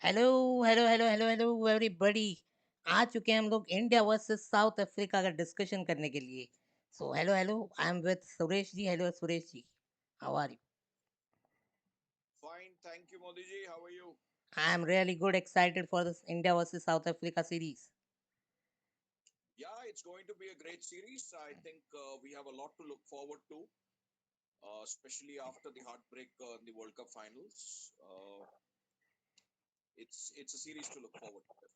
Hello hello hello hello hello everybody. आ चुके हैं हम लोग इंडिया वर्सेस साउथ अफ्रीका का डिस्कशन करने के लिए। So hello hello, I am with Suresh ji. Hello Suresh ji, how are you? Fine, thank you, Modi ji. How are you? I am really good, excited for this India versus South Africa series. Yeah, it's going to be a great series. I think we have a lot to look forward to, especially after the heartbreak in the World Cup finals. It's a series to look forward to.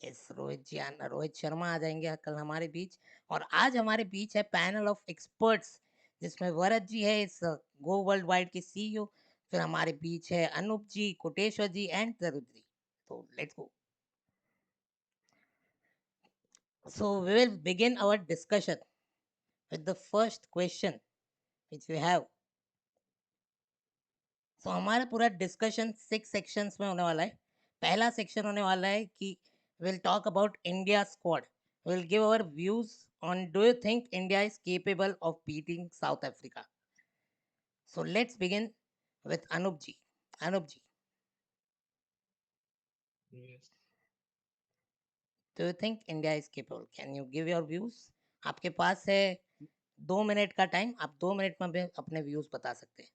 Yes Rohit ji, Rohit Sharma आ जाएंगे कल हमारे बीच। और आज हमारे बीच है panel of experts, जिसमें वरद जी है, इस गो वर्ल्ड वाइड के सीईओ। फिर हमारे बीच है अनूप जी, कोटेश्वर जी एंड जरूर जी। तो let's go. So we will begin our discussion with the first question which we have. So हमारा पूरा डिस्कशन 6 सेक्शंस में होने वाला है। पहला सेक्शन होने वाला है कि we'll talk about India squad. We'll give our views on do you think India is capable of beating South Africa. So let's begin with Anoop ji. Anoop ji, Yes. do you think India is capable? Can you give your views? आपके पास है 2 minute का time, आप 2 minute में भी अपने views बता सकते हैं।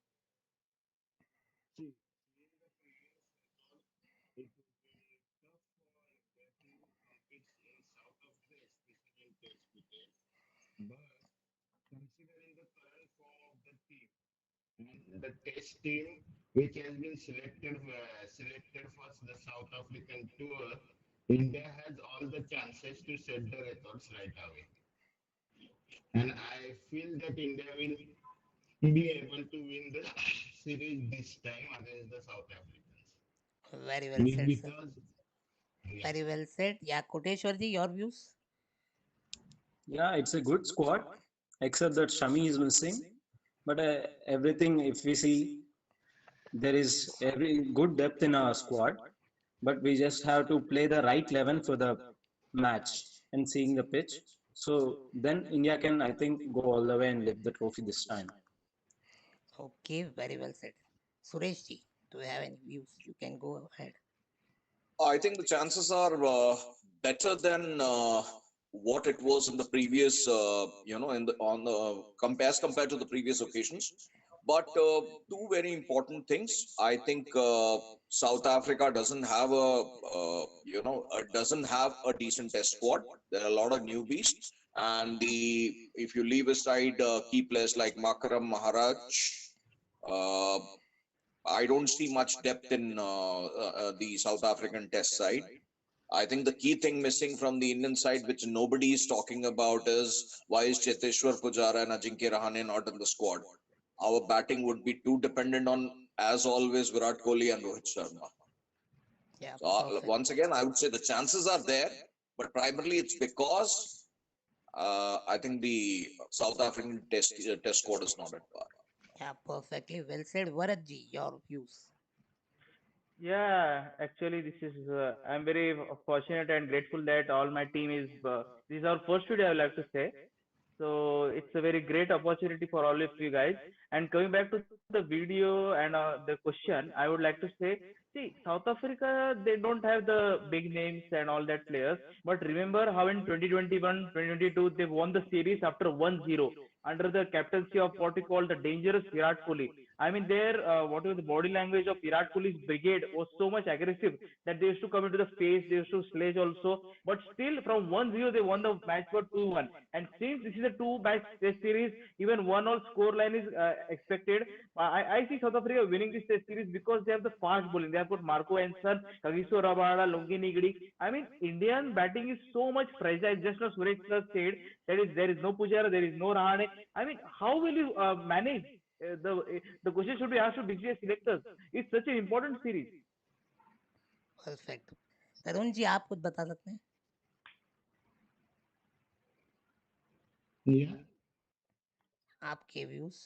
See, seeing the previous record, it would be tough for India to compete in South Africa, especially in Test cricket. But considering the current form of the team and the Test team, which has been selected for the South African tour, India has all the chances to set the records right away. And I feel that India will be able to win the series this time against the South Africans. Very well said, sir. Because yes, Very well said. Yeah, Koteshwar ji, your views? Yeah, it's a good squad, except that Shami is missing. But everything, if we see, there is every good depth in our squad. But we just have to play the right 11 for the match and seeing the pitch. So then India can, I think, go all the way and lift the trophy this time. Okay, very well said. Suresh ji, do you have any views? You can go ahead. I think the chances are better than what it was in the previous, in the on the compared to the previous occasions. But two very important things. I think South Africa doesn't have doesn't have a decent test squad. There are a lot of newbies, and the if you leave aside key players like Makaram Maharaj, uh, I don't see much depth in the South African test side. I think the key thing missing from the Indian side, which nobody is talking about, is why is Cheteshwar Pujara and Ajinkya Rahane not in the squad? Our batting would be too dependent on, as always, Virat Kohli and Rohit Sharma. Yeah, So perfect. once again, I would say the chances are there, but primarily it's because I think the South African test squad is not at par. Yeah, perfectly well said. Varad ji, your views. Yeah, actually, this is I'm very fortunate and grateful that all my team is. This is our first video, I would like to say. So it's a very great opportunity for all of you guys. And coming back to the video and the question, I would like to say, see, South Africa, they don't have the big names and all that players. But remember how in 2021, 2022, they won the series after 1-0 under the captaincy of what we call the dangerous Virat Kohli. I mean, their whatever the body language of Virat Kohli's brigade was so much aggressive that they used to come into the space, they used to sledge also. But still, from 1-0, they won the match for 2-1. And since this is a two-match test series, even one all score line is expected. I see South Africa winning this test series because they have the fast bowling. They have got Marco Enson, Kagiso Rabada, Lungi Nigri. I mean, Indian batting is so much fragile. Just as Suresh said, there is no Pujara, there is no Rahane. I mean, how will you manage? The question should be asked to BCS selectors. It's such an important series. Perfect. Tarun ji, आप कुछ बता सकते हैं? yeah, आपके views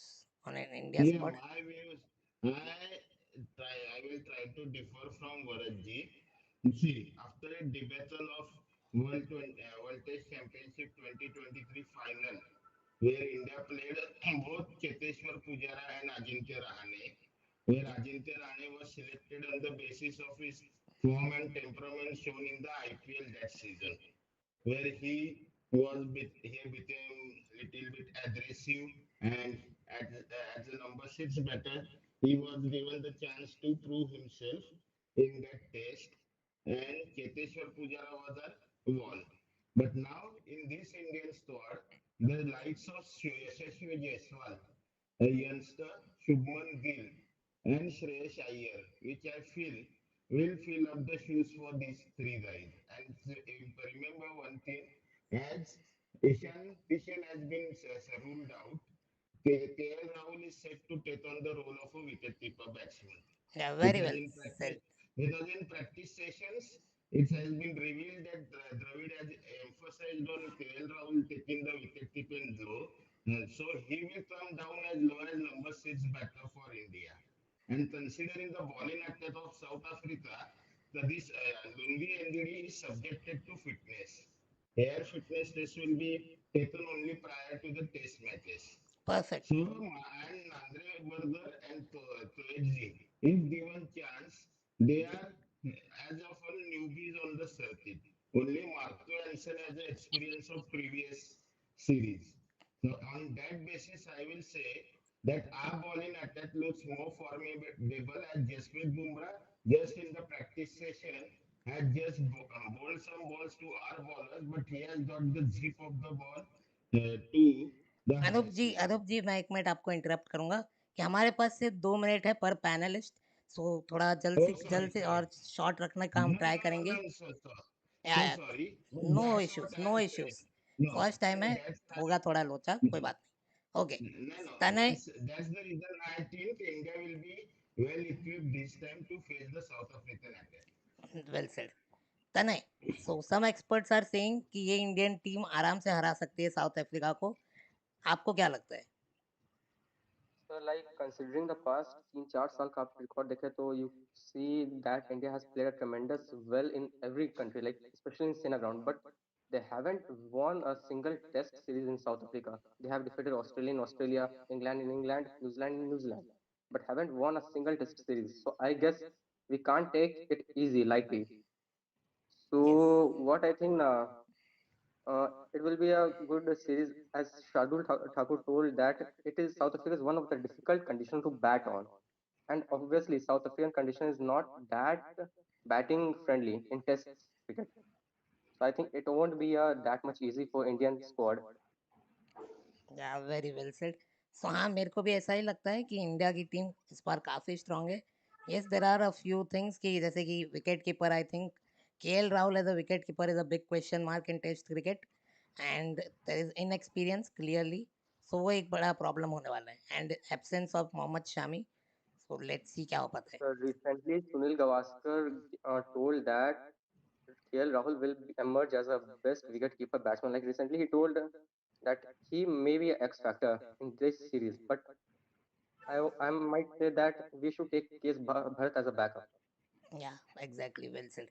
on an India yeah, squad? my views. I will try to differ from Varadji. See, after a debacle of World Test Championship 2023 final, where India played both Cheteshwar Pujara and Ajinkya Rahane, where Ajinkya Rahane was selected on the basis of his form and temperament shown in the IPL that season, where he became little bit aggressive, and as a number six batter, he was given the chance to prove himself in that test, and Koteshwar Pujara was our wall. But now in this Indian squad, the likes of Yashasvi Jaiswal, a youngster, Shubman Gill, and Suresh Iyer, which I feel will fill up the shoes for these three guys. And remember one thing, as Ishan has been ruled out, KL Rahul is set to take on the role of a wicketkeeper batsman. Yeah, very Because well in said. practice, because in practice sessions, it has been revealed that Dravid has emphasized on KL Rahul taking the wicket keeping low. So he will come down as low as number six batter for India. And considering the bowling attack of South Africa, this Lungi NDD is subjected to fitness. Air fitness test will be taken only prior to the test matches. Perfect. So, and Andre Burger and Toedzi, if given chance, they are as of all newbies on the circuit. Only Marco Hansen has the experience of previous series. So, on that basis, I will say that our bowling attack looks more formidable as Jasprit Bumrah just in the practice session has just bowled some balls to our bowlers, but he has got the zip of the ball to the higher side. Anup ji मैं एक minute आपको interrupt करूंगा कि हमारे पास सिर्फ 2 minute है पर panelist, सो थोड़ा Oh, sorry, जल्द से sorry. और शॉर्ट रखने का हम No, ट्राई no, no, करेंगे. no, so, so, या so sorry. But no that's what issues, I know am saying. Issues. No, first time है, that's होगा थोड़ा लोचा, कोई बात नहीं. Okay. no, no. Tanay. That's the reason I think India will be well equipped this time to face the South African attack. Well said. Tanay. So some experts are saying कि ये Indian team आराम से हरा सकती है south Africa को. आपको क्या लगता है? So, like considering the past 3-4 साल का आप record देखें तो you see that India has played a tremendous well in every country, like especially in Sena ground, but they haven't won a single Test series in South Africa. They have defeated Australia in Australia, England in England, New Zealand in New Zealand, but haven't won a single Test series. So I guess we can't take it easy lightly. Yes. So what I think it will be a good series, as Shardul Thakur told that it is South Africa is one of the difficult conditions to bat on, and obviously South African condition is not that batting friendly in Test cricket. So I think it won't be that much easy for Indian squad. या very well said. सो हाँ, मेरे को भी ऐसा ही लगता है कि India की टीम इस बार काफ़ी स्ट्रांग है. Yes, there are a few things कि जैसे कि wicket keeper, I think KL Rahul as a wicket keeper is a big question mark in test cricket, and there is inexperience clearly. So वो एक बड़ा problem होने वाला है, and absence of Mohammed Shami. So let's see क्या हो पाता है. Recently, Sunil Gavaskar told that KL Rahul will emerge as a best wicket-keeper batsman. Like recently, he told that he may be an X factor in this series, but I might say that we should take KS Bharat as a backup. या exactly, well said.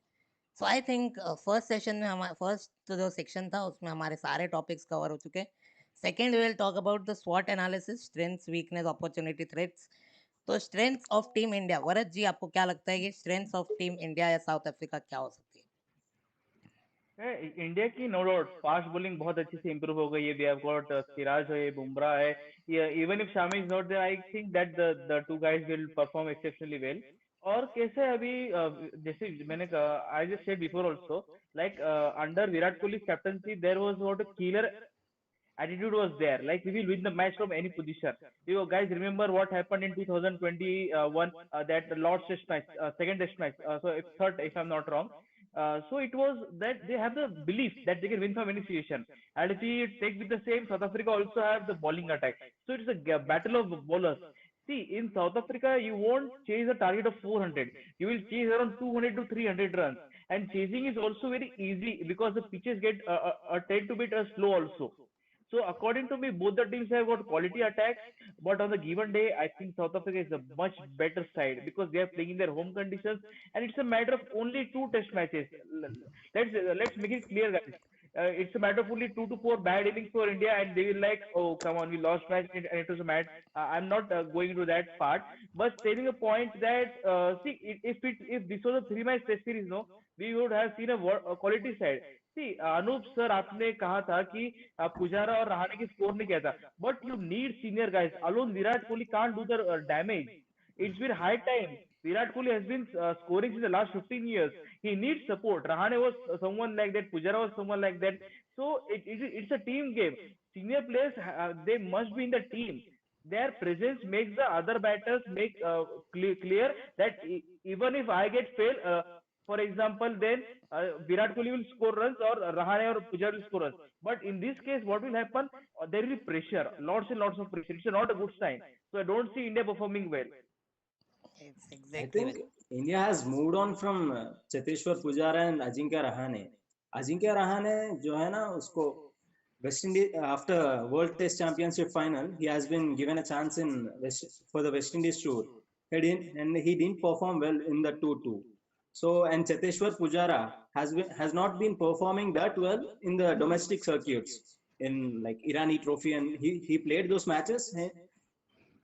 So I think first session में हमारा first जो section था उसमें हमारे सारे topics cover हो चुके हैं. Second we will talk about the स्वॉट analysis, strengths, weakness, opportunity, threats. तो strengths of team India, Varad ji आपको क्या लगता है कि स्ट्रेंथ्स ऑफ टीम इंडिया या साउथ अफ्रीका क्या हो सकती इंडिया की नो डाउट फास्ट बॉलिंग बहुत अच्छे से इंप्रूव हो गई है. वी हैव गॉट सिराज है, बुमराह है. Even if Shami is not there, I think that the two guys will perform exceptionally well. और कैसे अभी जैसे मैंने कहा, I just said before also, like under Virat Kohli captaincy there was what a killer attitude was there. Like we will win the match from any position. You guys remember what happened in 2021, that Lord's Test match, second Test match. So if third, if I'm not wrong. So it was that they have the belief that they can win from any situation. And if we take with the same, South Africa also have the bowling attack. So it's a battle of bowlers. See, in South Africa, you won't chase a target of 400. You will chase around 200 to 300 runs. And chasing is also very easy because the pitches get tend to be slow also. So according to me, both the teams have got quality attacks, but on the given day, I think South Africa is a much better side because they are playing in their home conditions, and it's a matter of only two test matches. Let's make it clear, guys. it's a matter of only 2 to 4 bad innings for India, and they will like, oh come on, we lost match and it was a match. I'm not going into that part, but stating a point that see, if this was a 3 match test series, no, we would have seen a quality side. See, Anoop sir, आपने कहा था कि पुजारा और रहाणे की score नहीं किया था, but you need senior guys. Alone Virat Kohli can't do the damage. It's been high time. Virat Kohli has been scoring since the last 15 years. He needs support. Rahane was someone like that. Pujara was someone like that. So it's a team game. Senior players, they must be in the team. Their presence makes the other batters make clear that even if I get fail, for example, then Virat Kohli will score runs or Rahane or Pujara will score runs. But in this case, what will happen? There will be pressure, lots and lots of pressure. It's not a good sign. So I don't see India performing well. It's I exactly think well. India has moved on from Cheteshwar Pujara and Ajinkya Rahane. Ajinkya Rahane जो है ना उसको West Indies after World Test Championship final, he has been given a chance in for the West Indies tour. He didn't perform well in the 2-2. So and Cheteshwar Pujara has not been performing that well in the domestic circuits in like Irani Trophy, and he played those matches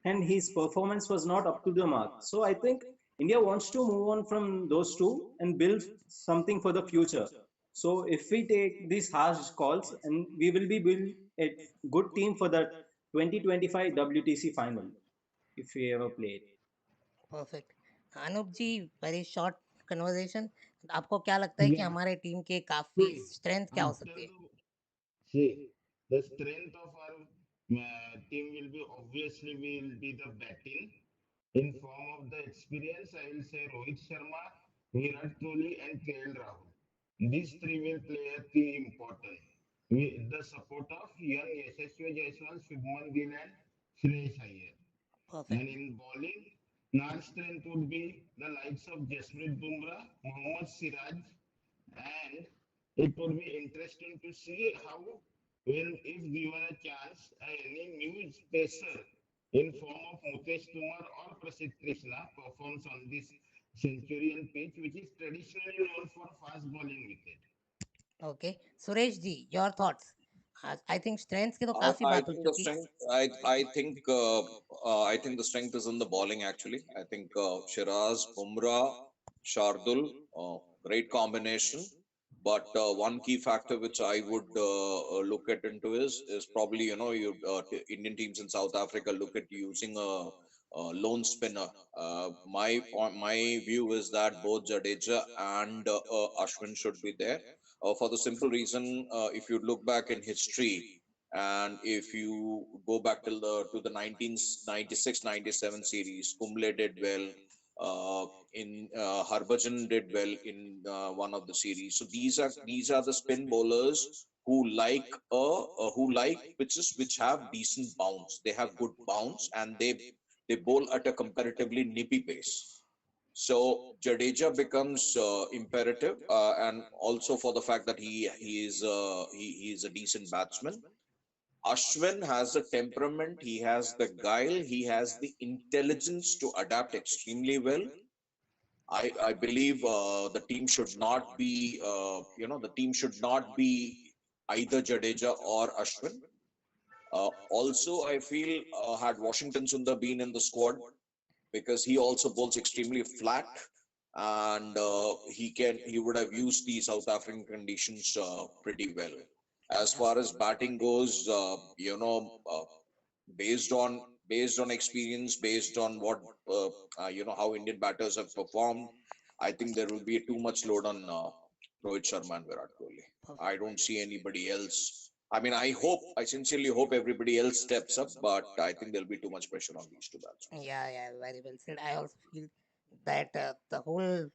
and his performance was not up to the mark. So I think India wants to move on from those two and build something for the future. So if we take these harsh calls, and we will be build a good team for the 2025 WTC final if we ever play it. Perfect. Anoop ji, very short conversation. आपको क्या लगता है कि Yeah. हमारे team के काफी See, strength क्या हो after सकती है? the see, the strength of our team will be obviously will be the batting. In form of the experience, I will say Rohit Sharma, Virat Kohli, and KL Rahul. These three will play a key important. With the support of young Yashasvi Jaiswal, Shubman Gill, and Suresh Iyer. And perfect. in bowling, our strength would be the likes of Jasprit Bumrah, Mohammad Siraj, and it would be interesting to see how, when if given a chance, any new pacer in form of Mukesh Kumar or Prasidh Krishna performs on this Centurion pitch, which is traditionally known for fast bowling wicket. Okay, Suresh ji, your thoughts. I think strengths की तो काफी I बात हो think the चुकी। strength. I think the strength is in the bowling. Actually, I think Shiraz, Bumrah, Shardul, great combination. But one key factor which I would look at into is probably Indian teams in South Africa look at using a lone spinner. My view is that both Jadeja and Ashwin should be there for the simple reason if you look back in history and if you go back to the 1996-97 series, Kumble did well. In Harbhajan did well in one of the series. So these are the spin bowlers who like pitches which have decent bounce. They have good bounce and they bowl at a comparatively nippy pace. So Jadeja becomes imperative, and also for the fact that he is a decent batsman. Ashwin has the temperament, he has the guile, he has the intelligence to adapt extremely well. I believe the team should not be the team should not be either Jadeja or Ashwin. Also, I feel had Washington Sundar been in the squad, because he also bowls extremely flat, and he would have used the South African conditions pretty well. As far as batting goes, based on experience, based on what how Indian batters have performed, I think there will be too much load on Rohit Sharma and Virat Kohli. I don't see anybody else. I mean, I sincerely hope everybody else steps up, but I think there'll be too much pressure on these two batsmen. Yeah, yeah, very well said. I also feel that the whole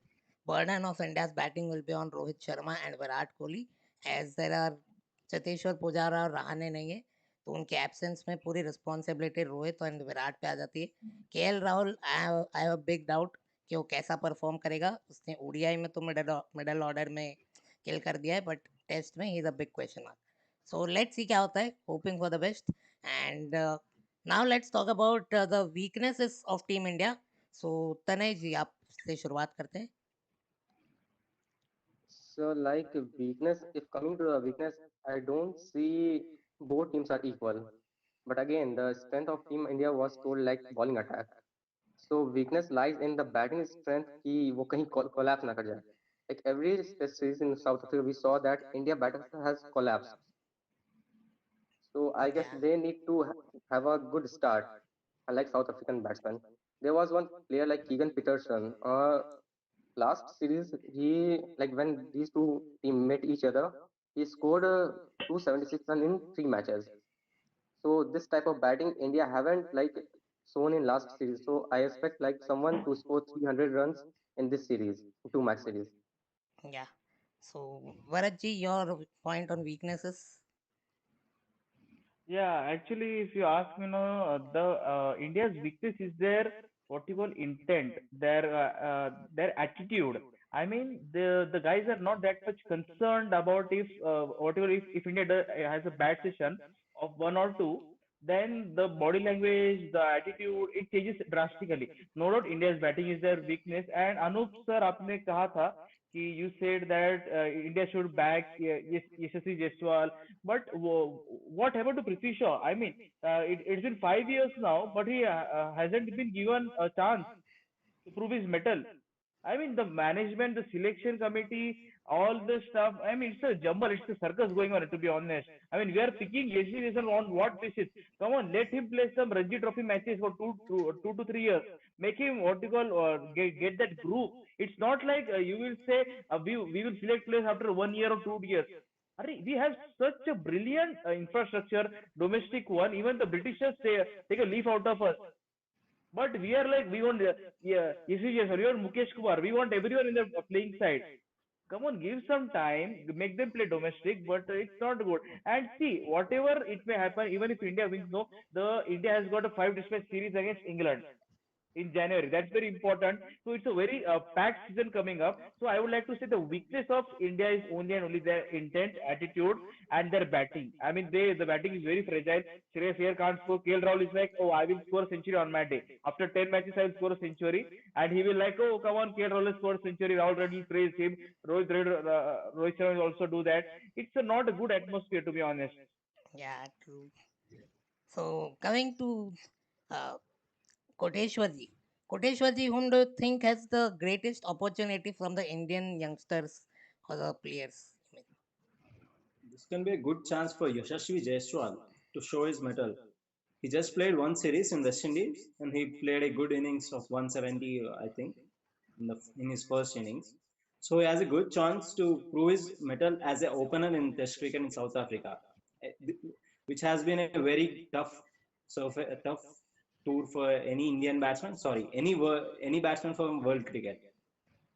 burden of India's batting will be on Rohit Sharma and Virat Kohli, as there are Cheteshwar Pujara और रहाणे नहीं है, तो उनके absence में पूरी responsibility Rohit and Virat पे आ जाती है। KL Rahul, I have a big doubt कि वो कैसा परफॉर्म करेगा। उसने ओडीआई में तो मिडल ऑर्डर में किल कर दिया है, बट टेस्ट में he is a big question mark. So let's see क्या होता है, hoping for the best. And now let's talk about the weaknesses of team India. So Tanay ji, आपसे शुरुआत करते हैं। So, like weakness, if coming to the weakness, I don't see both teams are equal. But again, the strength of Team India was told like bowling attack. So weakness lies in the batting strength कि वो कहीं collapse ना कर जाए. Like every series in South Africa, we saw that India batters has collapsed. So I guess Yeah, they need to have a good start. Like South African batsmen. There was one player like Keegan Peterson. Last series, he like when these two team met each other, he scored 276 runs in 3 matches. So this type of batting India haven't like shown in last series. So I expect like someone to score 300 runs in this series, 2 match series. yeah. So, Varadji, your point on weaknesses? Yeah, actually, if you ask me, the India's weakness is their what you call intent, their attitude. I mean, the guys are not that much concerned about if whatever if India has a bad session of one or two, then the body language, the attitude, it changes drastically. No doubt, India's batting is their weakness. And Anoop sir, आपने कहा था कि you said that India should back Yashasvi Jaiswal, but what happened to Prithvi Shaw? I mean, it's been 5 years now, but he hasn't been given a chance to prove his mettle. I mean, the management, the selection committee, all this stuff. I mean, it's a jumble, it's a circus going on, to be honest. I mean, we are picking Yashasvi Jaiswal on what basis? Come on, let him play some Ranji Trophy matches for 2 to 3 years. Make him what you call get that groove. It's not like you will say we will select players after 1 year or 2 years. We have such a brilliant infrastructure, domestic one. Even the Britishers say, take a leaf out of us. But we are like, we want, yeah, yes, we want Mukesh Kumar. We want everyone in the playing side. Come on, give some time, make them play domestic, but it's not good. And see, whatever it may happen, even if India wins, no, the India has got a 5 test series against England in January. That's very important. So it's a very packed season coming up. So I would like to say the weakness of India is only and only their intent, attitude, and their batting. I mean, the batting is very fragile. Suresh here can't score. KL Rahul is like, oh, I will score a century on my day. After 10 matches, I will score a century. And he will like, oh, come on, KL Rahul has scored a century. Rahul Reddy will praise him. Rohit Sharma will also do that. It's not a good atmosphere, to be honest. Yeah, true. So, coming to uh, Koteshwarji. Koteshwarji, whom do you think has the greatest opportunity from the Indian youngsters or the players? This can be a good chance for Yashasvi Jaiswal to show his mettle. He just played one series in West Indies and he played a good innings of 170, I think, in his first innings. So he has a good chance to prove his mettle as an opener in Test cricket in South Africa, eh, which has been a very tough tour for any Indian batsman. Sorry, any batsman from world cricket.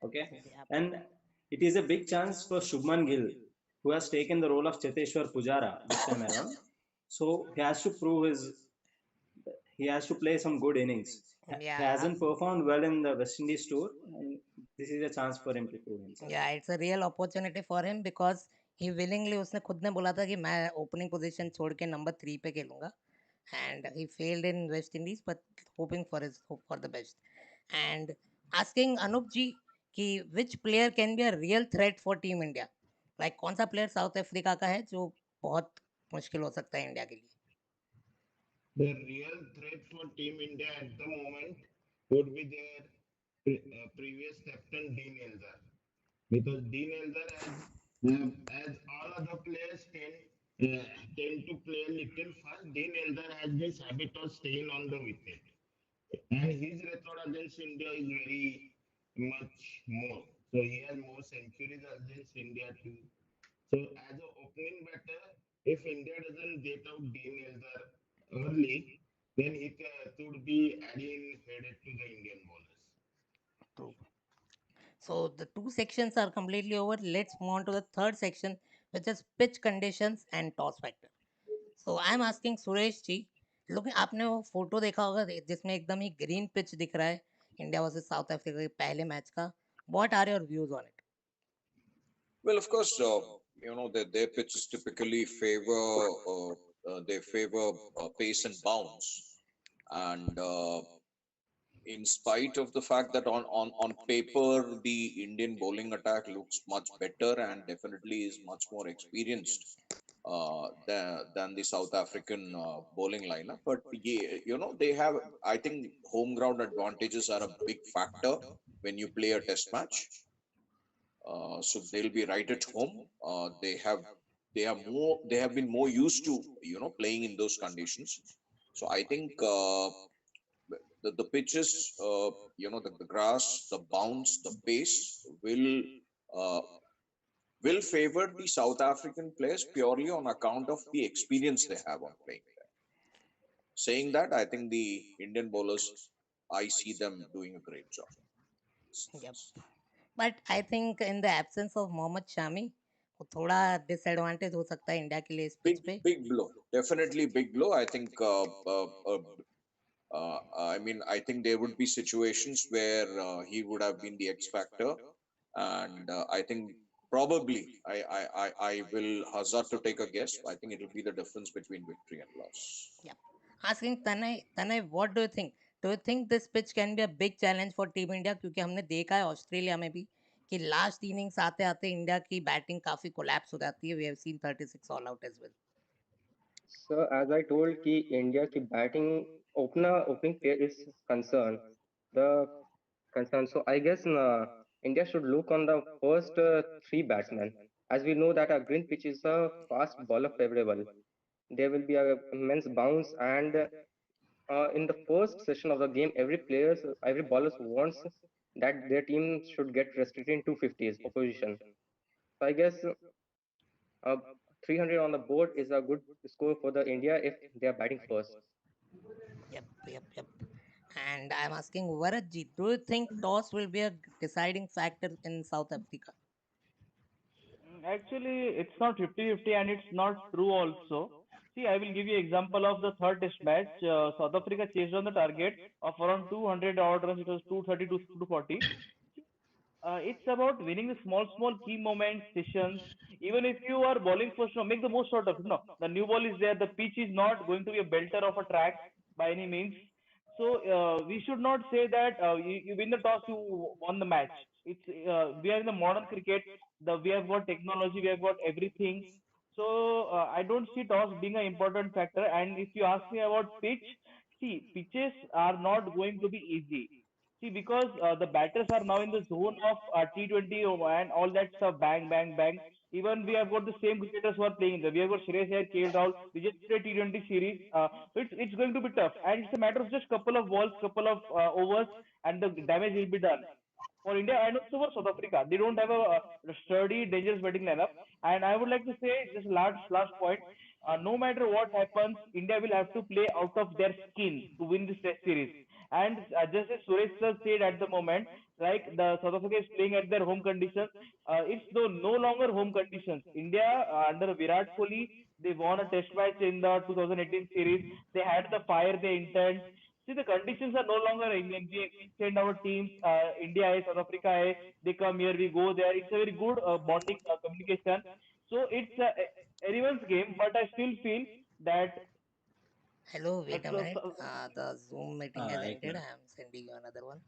Okay, Yeah, and it is a big chance for Shubman Gill, who has taken the role of Cheteshwar Pujara this time around. So he has to play some good innings. He yeah, hasn't performed well in the West Indies tour, and this is a chance for him to prove himself. या it's a real opportunity for him because he willingly उसने खुद ने बोला था कि मैं opening position छोड़ के नंबर 3 पे खेलूंगा and he failed in West Indies but hoping for his hope for the best and asking Anup ji कि which player can be a real threat for team India like कौन सा प्लेयर साउथ अफ्रीका का है जो बहुत मुश्किल हो सकता है इंडिया के लिए The real threat for Team India at the moment would be their previous captain Dean Elder, because Dean Elder as all other players tend to play a little fast. Dean Elder has this habit of staying on the wicket, and his record against India is very much more. So he has more centuries against India too. So as an opening batter, if India doesn't get out Dean Elder early, then it could be adding headache to the Indian bowlers. True. So the two sections are completely over. Let's move on to the third section, which is pitch conditions and toss factor. So I am asking Suresh ji look आपने वो photo देखा होगा जिसमें एकदम ही green pitch दिख रहा है India versus South Africa के पहले मैच का what are your views on it Well, of course, their pitches typically they favor pace and bounce, and in spite of the fact that on paper the Indian bowling attack looks much better and definitely is much more experienced than the South African bowling lineup. But yeah, they have. I think home ground advantages are a big factor when you play a test match. So they'll be right at home. They have been more used to playing in those conditions. So I think the pitches, the grass, the bounce, the pace uh, will favor the South African players purely on account of the experience they have on playing there. Saying that, I think the Indian bowlers, I see them doing a great job. Yep. But I think in the absence of Mohammed Shami वो थोड़ा disadvantage हो सकता है India के लिए इस pitch Big पे. big blow, definitely big blow. I think. I mean, I think there would be situations where he would have been the X factor, and I think probably I will hazard to take a guess. I think it will be the difference between victory and loss. Yeah. Asking Tanay, what do you think? Do you think this pitch can be a big challenge for team India, क्योंकि हमने देखा है Australia में भी कि last innings आते आते India की बैटिंग काफी कोलैप्स हो जाती है. We have seen 36 all out as well. So as I told कि India की batting opening pair is concern. The concern. So I guess India should look on the first three batsmen. As we know that a green pitch is a fast bowler favorable. There will be a immense bounce, and in the first session of the game, every bowler wants that their team should get restricted in 250s opposition. So I guess uh, 300 on the board is a good score for the India if they are batting first. Yep. And I'm asking Varadji, do you think toss will be a deciding factor in South Africa? Actually, it's not 50-50 and it's not true also. See, I will give you example of the third test match. South Africa chased on the target of around 200 odd runs. It was 230 to 240. It's about winning the small key moments, sessions. Even if you are bowling first, no, make the most out of it. No, the new ball is there. The pitch is not going to be a belter of a track by any means. So we should not say that you win the toss, you won the match. It's we are in the modern cricket. We have got technology, we have got everything. So I don't see toss being an important factor. And if you ask me about pitch, see, pitches are not going to be easy. See, because the batters are now in the zone of T20 and all that stuff, bang, bang, bang. Even we have got the same cricketers who are playing there. We have got Suresh here, KL Rahul. We just played T20 series. It's going to be tough, and it's a matter of just couple of balls, couple of overs, and the damage will be done for India and also for South Africa. They don't have a sturdy, dangerous batting lineup. And I would like to say just last point. No matter what happens, India will have to play out of their skin to win this Test series. And just as Suresh sir said at the moment, like the South Africa is playing at their home conditions, it's no longer home conditions. India under Virat Kohli, they won a Test match in the 2018 series. They had the fire, they intent. See, the conditions are no longer England. We send our teams, India, South Africa, they come here, we go there. It's a very good bonding communication. So it's anyone's game, but I still feel that Hello, uh, wait a so, minute. so, The Zoom meeting has एक ended. I minute. am sending you another one.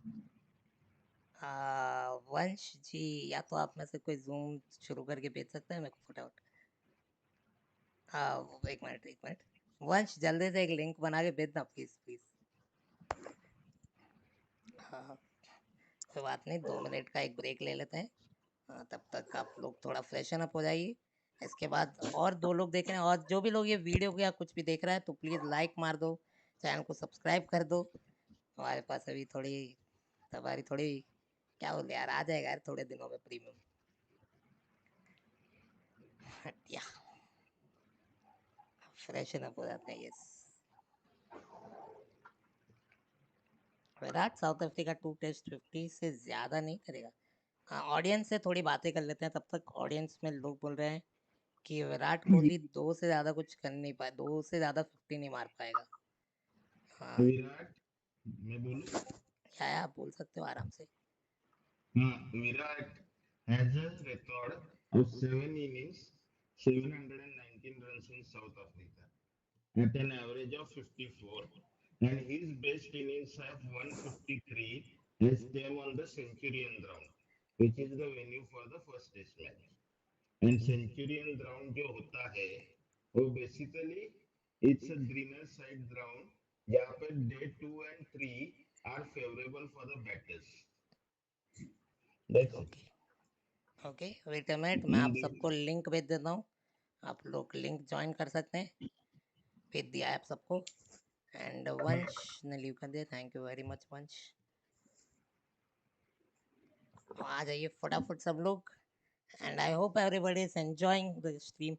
वंश जी, या तो आप में से कोई zoom शुरू करके भेज सकते हैं मेरे को फटाफट. एक मिनट. वंश जल्दी से एक लिंक बना के भेजना प्लीज प्लीज. हाँ, कोई बात नहीं, 2 मिनट का एक ब्रेक ले लेते हैं. तब तक आप लोग थोड़ा फ्रेशन अप हो जाइए. इसके बाद और 2 लोग देख रहे हैं, और जो भी लोग ये वीडियो या कुछ भी देख रहा है तो प्लीज़ लाइक मार दो, चैनल को सब्सक्राइब कर दो. हमारे पास अभी थोड़ी हमारी थोड़ी क्या बोले यार, आ जाएगा यार थोड़े दिनों में प्रीमियम. या फ्रेशन अप हो जाते हैं. Yes, Virat South Africa 2 test 50 से ज़्यादा नहीं करेगा. हाँ, ऑडियंस से थोड़ी बातें कर लेते हैं. तब तक ऑडियंस में लोग बोल रहे हैं कि विराट कोहली 2 से ज़्यादा कुछ कर नहीं पाए, 2 से ज़्यादा 50 नहीं मार पाएगा. हाँ, विराट, मैं बोलूं? या आप बोल सकते हो आराम से. Virat has a record of 7 innings, 719 runs in South Africa at an average of 54. and his best innings of 153 has came on the Centurion ground, which is the venue for the first test match. And Centurion ground जो होता है वो basically it's a greener side ground जहाँ पर day 2 and 3 are favorable for the batters. That's it. Okay okay, wait a minute, मैं In आप day सबको link भेज देता हूँ, आप लोग लिंक ज्वाइन कर सकते हैं, भेज दिया है आप सबको। एंड वंश ने लीव कर दिया, थैंक यू वेरी मच वंश। आ जाइए फटाफट सब लोग, and I hope everybody is enjoying the stream.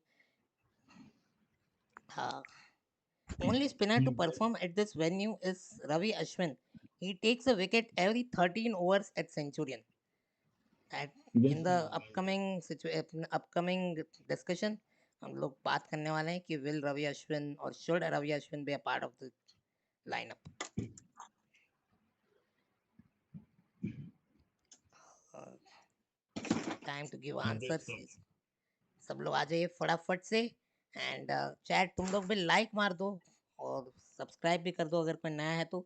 Only spinner to perform at this venue is Ravi Ashwin. He takes a wicket every 13 overs at Centurion. That in just a the moment. upcoming discussion हम लोग बात करने वाले हैं कि will Ravi Ashwin or should Ravi Ashwin be a part of the lineup. Uh, time to give Just answers. a सब लोग आ जाइए फटाफट से, एंड चैट तुम लोग भी लाइक मार दो और सब्सक्राइब भी कर दो अगर कोई नया है तो।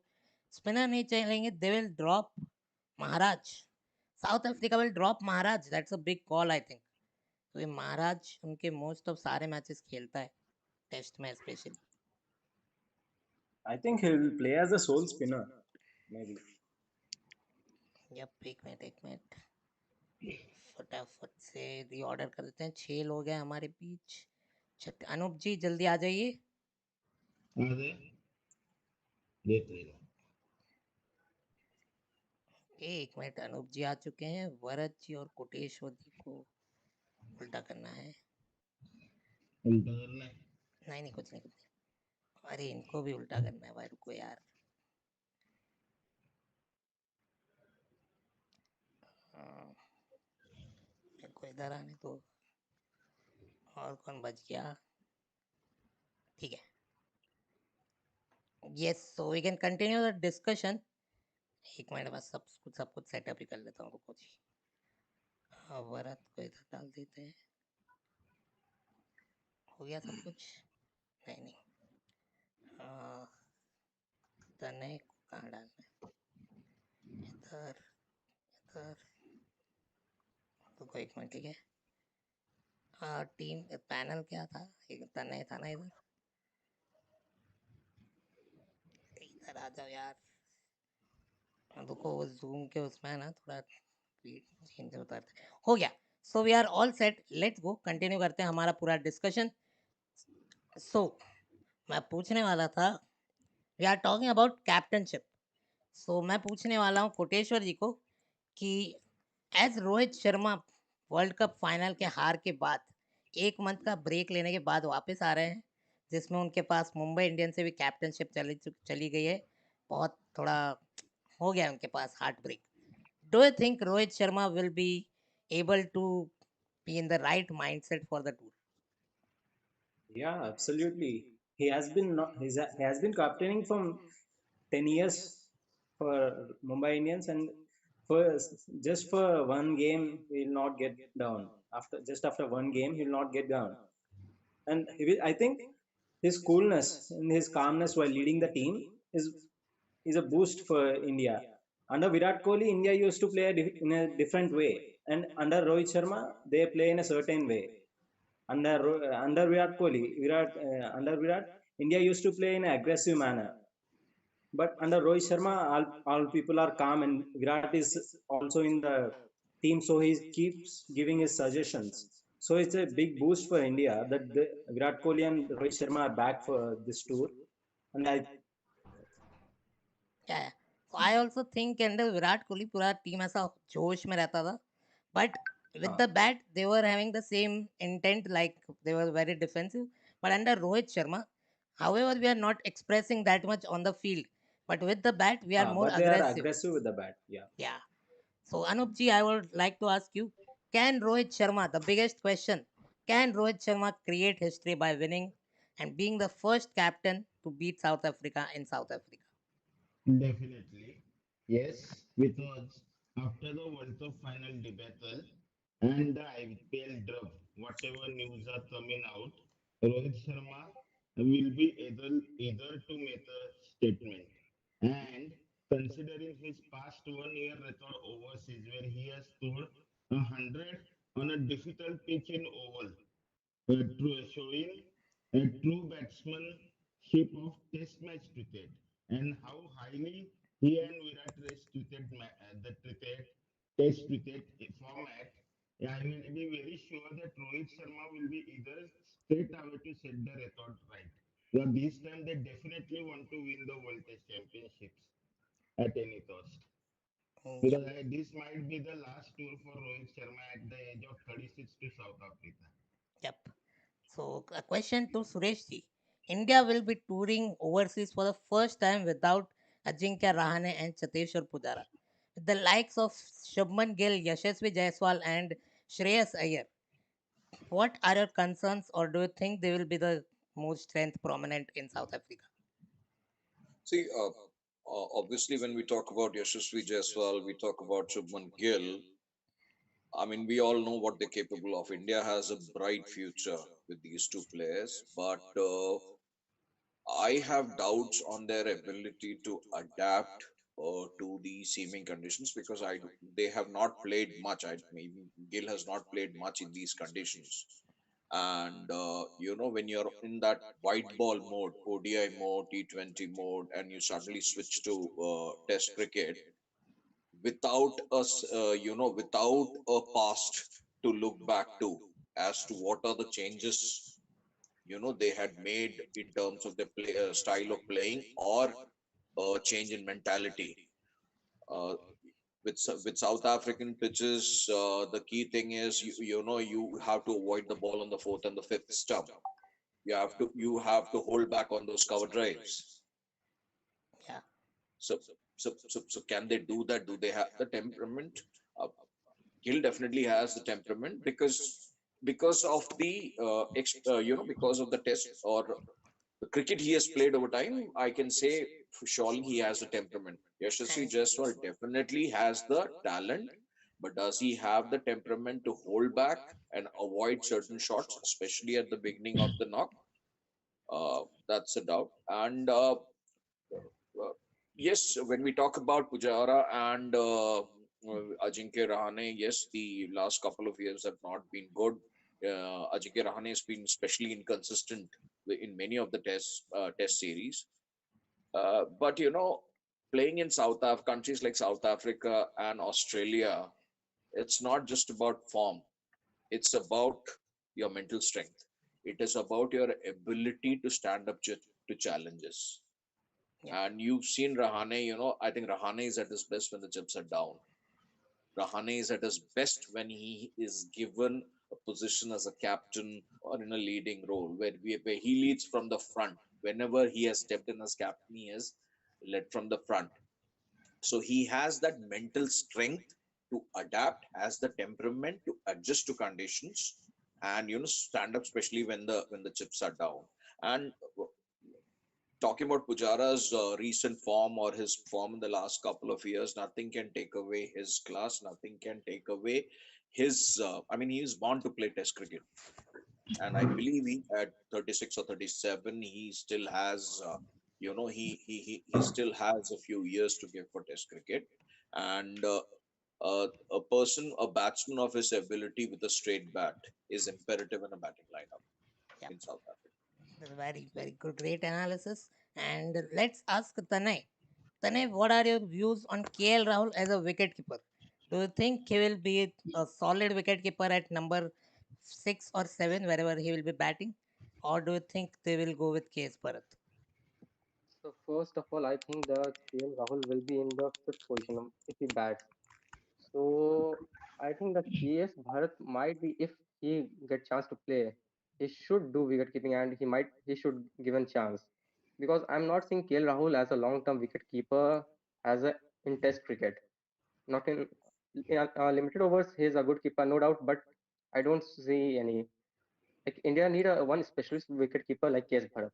स्पिनर नहीं चलेंगे, they will drop Maharaj, south Africa will drop Maharaj, that's a big call I think. तो ये महाराज उनके मोस्ट ऑफ सारे मैचेस खेलता है, टेस्ट में specially. I think he will play as a sole spinner, maybe. Yep, एक मिनट फटाफट से रीऑर्डर कर देते हैं, 6 लोग हैं हमारे बीच। अनूप जी जल्दी आ जाइए। are there? देख लेना. एक मिनट, अनूप जी आ चुके हैं, वरद जी और कोटेश्वर जी को उल्टा करना है। उल्टा करना है. नहीं कुछ नहीं, अरे इनको भी उल्टा करना है भाई, रुको यार। मेरे को इधर आने तो, और कौन बच गया, ठीक है। Yes, so we can continue the discussion. एक मिनट बस, सब कुछ सेटअप ही कर लेता हूँ, रुको जी। वरद को इधर डाल देते हैं, हो गया सब कुछ। नहीं, तनय को कहाँ डालना है, इधर इधर, रुको एक मिनट, ठीक है। टीम पैनल क्या था, एक तनय था ना, इधर इधर आ जाओ यार। रुको, वो जूम के उसमें है ना, थोड़ा चेंज होता है। हो गया, so we are all set, let's go, continue करते हैं हमारा पूरा डिस्कशन। सो मैं पूछने वाला था, we are talking about captaincy. So मैं पूछने वाला हूँ कोटेश्वर जी को कि as Rohit Sharma world cup final के हार के बाद, एक मंथ का ब्रेक लेने के बाद वापस आ रहे हैं, जिसमें उनके पास मुंबई इंडियंस से भी कैप्टनशिप चली गई है, बहुत थोड़ा हो गया उनके पास heartbreak. Do you think Rohit Sharma will be able to be in the right mindset for the tour? Yeah, absolutely. He has been not, he has been captaining from 10 years for Mumbai Indians, and for just for one game he will not get down. After one game he will not get down, and I think his coolness and his calmness while leading the team is a boost for India. Under Virat Kohli, India used to play in a different way, and under Rohit Sharma, they play in a certain way. Under Virat Kohli, under Virat, India used to play in an aggressive manner. But under Rohit Sharma, all people are calm, and Virat is also in the team, so he keeps giving his suggestions. So it's a big boost for India that Virat Kohli and Rohit Sharma are back for this tour, and Yeah, so I also think under Virat Kohli पूरा team ऐसा जोश में रहता था, but with the bat they were having the same intent, like they were very defensive. But under Rohit Sharma, however, we are not expressing that much on the field, but with the bat we are more but they are aggressive. aggressive with the bat. Yeah. Yeah. So Anup ji, I would like to ask you, can Rohit Sharma, the biggest question, can Rohit Sharma create history by winning and being the first captain to beat South Africa in South Africa? Definitely. Yes, because after the World Cup final debacle and the IPL drop, whatever news are coming out, Rohit Sharma will be able either to make a statement. And considering his past 1 year record overseas, where he has scored 100 on a difficult pitch in Oval, showing a true batsmanship of Test match cricket and how highly he and Virat rate the Test cricket format. I will be very sure that Rohit Sharma will be either straight away to set the record right. Because this time they definitely want to win the World Test Championships at any cost. Yep, Because this might be the last tour for Rohit Sharma at the age of 36 to South Africa. yep. So, a question to Suresh ji. India will be touring overseas for the first time without Ajinkya Rahane and Cheteshwar Pujara. With the likes of Shubman Gill, Yashasvi Jaiswal, and Shreyas Iyer, what are your concerns, or do you think they will be the most strength prominent in South Africa? See, obviously, when we talk about Yashasvi Jaiswal, we talk about Shubman Gill. I mean, we all know what they're capable of. India has a bright future with these two players, but I have doubts on their ability to adapt to the seaming conditions because they have not played much. Maybe Gill has not played much in these conditions, and when you're in that white ball mode, ODI mode, T20 mode, and you suddenly switch to Test cricket without us, without a past to look back to as to what are the changes they had made in terms of the style of playing or a change in mentality. Uh, with South African pitches, the key thing is you have to avoid the ball on the fourth and the fifth stump. You have to hold back on those cover drives. Yeah, So so can they do that? Do they have the temperament? Uh, Gill definitely has the temperament because of the because of the test or the cricket he has played over time. I can say for surely he has the temperament. Yashasvi and Jaiswal definitely has the talent, but does he have the temperament to hold back and avoid certain shots, especially at the beginning of the knock? That's a doubt. And uh, yes, when we talk about Pujara and Ajinkya Rahane, yes, the last couple of years have not been good. Ajinkya Rahane has been especially inconsistent in many of the test series. But playing in countries like South Africa and Australia, it's not just about form. It's about your mental strength. It is about your ability to stand up to challenges. yep, And you've seen Rahane, I think Rahane is at his best when the chips are down. Rahane is at his best when he is given a position as a captain or in a leading role, where he leads from the front. Whenever he has stepped in as captain, he has led from the front. So he has that mental strength to adapt, has the temperament to adjust to conditions, and stand up, especially when the chips are down. And talking about Pujara's recent form or his form in the last couple of years, nothing can take away his class. Nothing can take away his. I mean, he is born to play Test cricket, and I believe he at 36 or 37, he still has. He still has a few years to give for Test cricket, and a batsman of his ability with a straight bat is imperative in a batting lineup yep. in South Africa. Very, very good, great analysis. And let's ask Tanay. Tanay, what are your views on KL Rahul as a wicketkeeper? Do you think he will be a solid wicketkeeper at number 6 or 7 wherever he will be batting? Or do you think they will go with KS Bharat? So first of all, I think the KL Rahul will be in the fifth position if he bats. So I think the KS Bharat might be, if he get chance to play, he should do wicket keeping and he should given chance, because I'm not seeing KL Rahul as a long term wicket keeper as a in Test cricket. Not in limited overs, he is a good keeper, no doubt, but I don't see any. Like India need a one specialist wicket keeper like KS Bharat.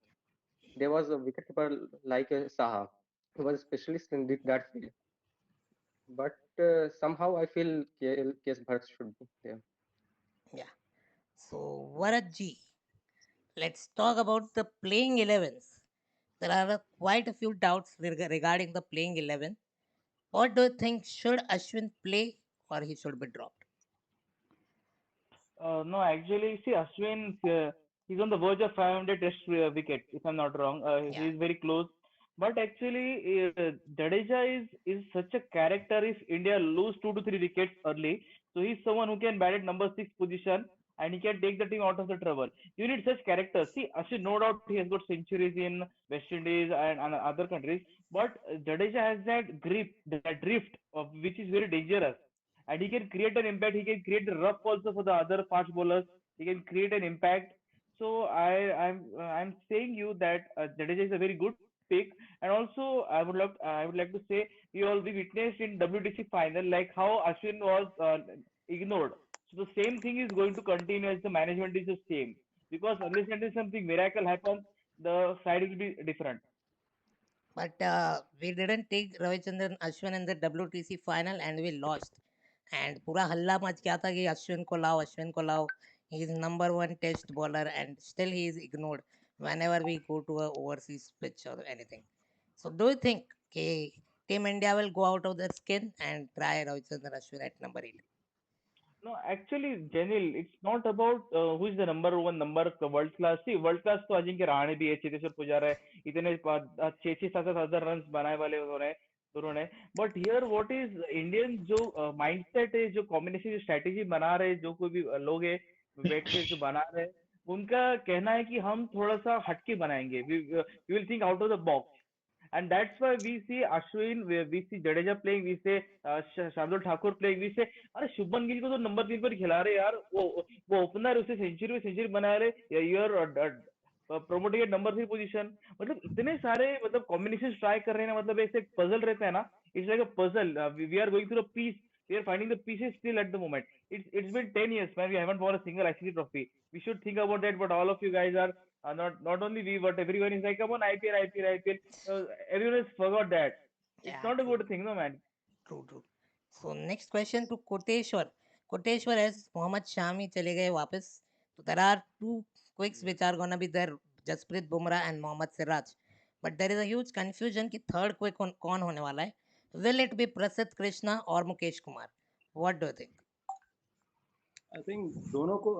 There was a wicket keeper like Saha, who was a specialist in that field. But somehow I feel KS Bharat should be there. Yeah. So, Varad ji, let's talk about the playing 11s. There are quite a few doubts regarding the playing 11. What do you think? Should Ashwin play or he should be dropped? No, actually, see, Ashwin, he's on the verge of 500 test wickets, if I'm not wrong. Yeah. He's very close. But actually, Jadeja is such a character. If India lose 2 to 3 wickets early, so he's someone who can bat at number six position and he can take the team out of the trouble. You need such characters. See, Ashwin, no doubt he has got centuries in West Indies and other countries, but Jadeja has that grip, that drift, of which is very dangerous, and he can create an impact. He can create the rough also for the other fast bowlers. He can create an impact. So I'm saying you that Jadeja is a very good pick, and also I would like to say we witnessed in WTC final like how Ashwin was ignored. So the same thing is going to continue as the management is the same, because unless until something miracle happens, the side will be different. But we didn't take Ravichandran Ashwin in the WTC final and we lost. And पूरा हल्ला much गया था कि अश्विन को लाओ. He is number one test bowler and still he is ignored whenever we go to a overseas pitch or anything. So do you think Team India will go out of their skin and try Ravichandran Ashwin at number 8? No, actually, Jenil, it's not about who is the number one number world class. See, world class तो अजिंक्य रहाणे भी है, चेतेश्वर पुजारा है, इतने छह छह सात सात हजार रन बनाए वाले उन्होंने दोनों ने. But here what is Indian जो माइंडसेट है, जो कॉम्बिनेशन, जो स्ट्रैटेजी बना रहे, जो कोई भी लोग है बैठ के जो बना रहे, उनका कहना है कि हम थोड़ा सा हटके बनाएंगे. We will think out of the box. And that's why we see Ashwin, we see Jadeja playing, we say Shardul Thakur playing, we say अरे शुभमन गिल को तो नंबर 3 पर खिला रहे यार. वो ओपनर, उसे सेंचुरी बना रहे. You're promoting at number 3 position. मतलब इतने सारे मतलब कॉम्बिनेशन ट्राई कर रहे हैं ना. मतलब ऐसे एक पजल रहता है ना. It's like a puzzle. We are going through a piece. We are finding the pieces still at the moment. It's been 10 years, man. We haven't won a single ICC trophy. We should think about that. But all of you guys are not only we, but everyone is like, come on, IPL, IPL, IPL. Everyone has forgot that. It's Yeah, not a true. good thing, no, man. True, true. So next question to Koteshwar. Koteshwar, as Mohammad Shami चले गए वापस, so there are two quicks which are gonna be there, Jasprit Bumrah and Mohammad Siraj. But there is a huge confusion कि third quick कौन होने वाला है. Will it be Prasidh Krishna or Mukesh Kumar? What do you think? I think दोनों को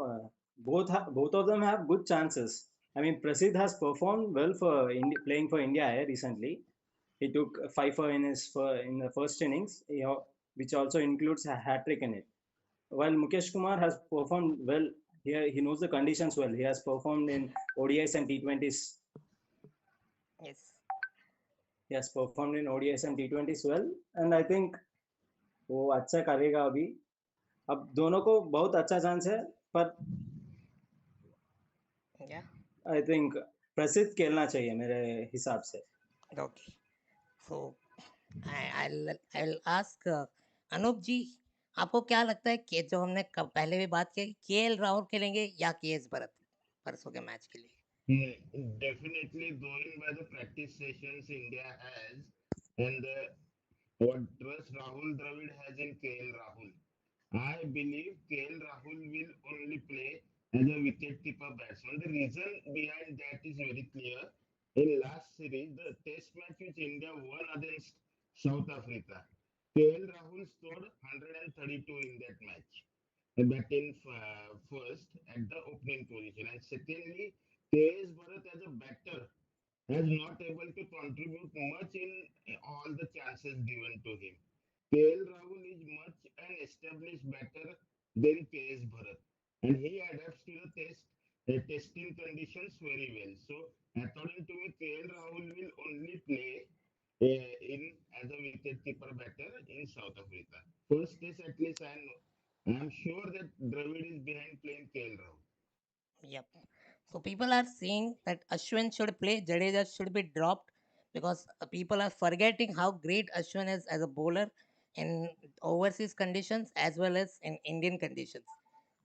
both of them have good chances. I mean, Prasidh has performed well for playing for India recently. He took a fifer in in the first innings, which also includes a hat trick in it. While Mukesh Kumar has performed well, he knows the conditions well. He has performed in ODIs and T20s. Yes. He has performed in ODIs and T20s well, and I think वो अच्छा करेगा अभी. अब दोनों को बहुत अच्छा chance है, पर Yeah. आई थिंक प्रसिद्ध खेलना चाहिए मेरे हिसाब से. Okay. So I'll ask Anoop जी, आपको क्या लगता है कि जो हमने पहले भी बात की, केएल राहुल खेलेंगे या केएस भरत परसों के मैच के लिए? Definitely going by the practice sessions India has and what trust Rahul Dravid has in KL Rahul. I believe KL Rahul will only play as a wicket-keeper batsman. The reason behind that is very clear. In last series, the test match which India won against South Africa, KL Rahul scored 132 in that match. Batting first at the opening position, and secondly, KS Bharat as a batter has not able to contribute much in all the chances given to him. KL Rahul is much an established batter than KS Bharat, and he adapts to the testing conditions very well. So, according to me, KL Rahul will only play in as a wicket-keeper batter in South Africa. First test, at least I'm sure that Dravid is behind playing KL Rahul. Yep. So people are saying that Ashwin should play, Jadeja should be dropped because people are forgetting how great Ashwin is as a bowler in overseas conditions as well as in Indian conditions.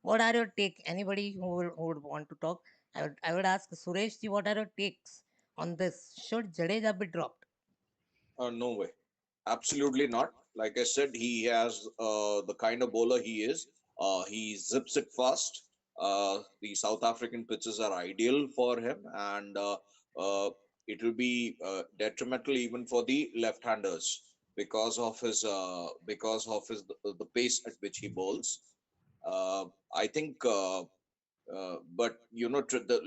What are your take? Anybody who would want to talk? I would ask Suresh ji, what are your takes on this? Should Jadeja be dropped? No way. Absolutely not. Like I said, he has the kind of bowler he is. He zips it fast. The South African pitches are ideal for him, and uh, it will be detrimental even for the left-handers because of his the pace at which he bowls. I think but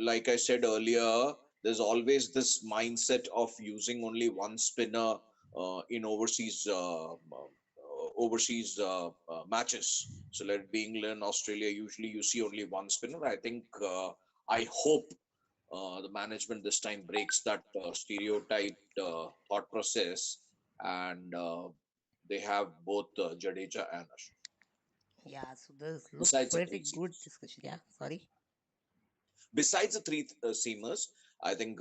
like I said earlier, there's always this mindset of using only one spinner in overseas matches. So let it be England, Australia, usually you see only one spinner. I think I hope the management this time breaks that stereotyped thought process, and they have both Jadeja and Ashwin. Yeah, so this looks Besides the pretty three good seamers, discussion. Yeah, sorry. besides the three seamers, I think